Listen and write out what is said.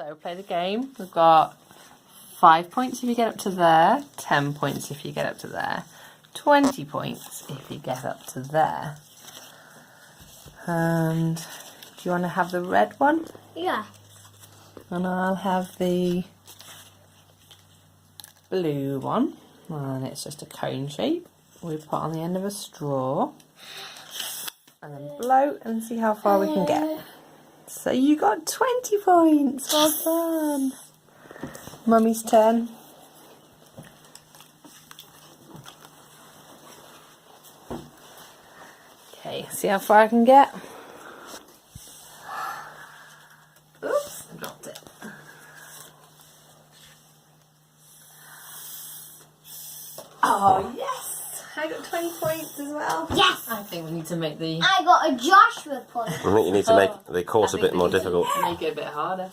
So play the game. We've got 5 points if you get up to there, 10 points if you get up to there, 20 points if you get up to there. And do you want to have the red one? Yeah. And I'll have the blue one. And it's just a cone shape. We put on the end of a straw. And then blow and see how far we can get. So you got 20 points. Well done. Mummy's turn. Okay, see how far I can get. Oops, I dropped it. Oh, yes! I got 20 points as well. Yes! I think we need to make the... I got a Joshua point. I think you need to make the course a bit more difficult. Make it a bit harder.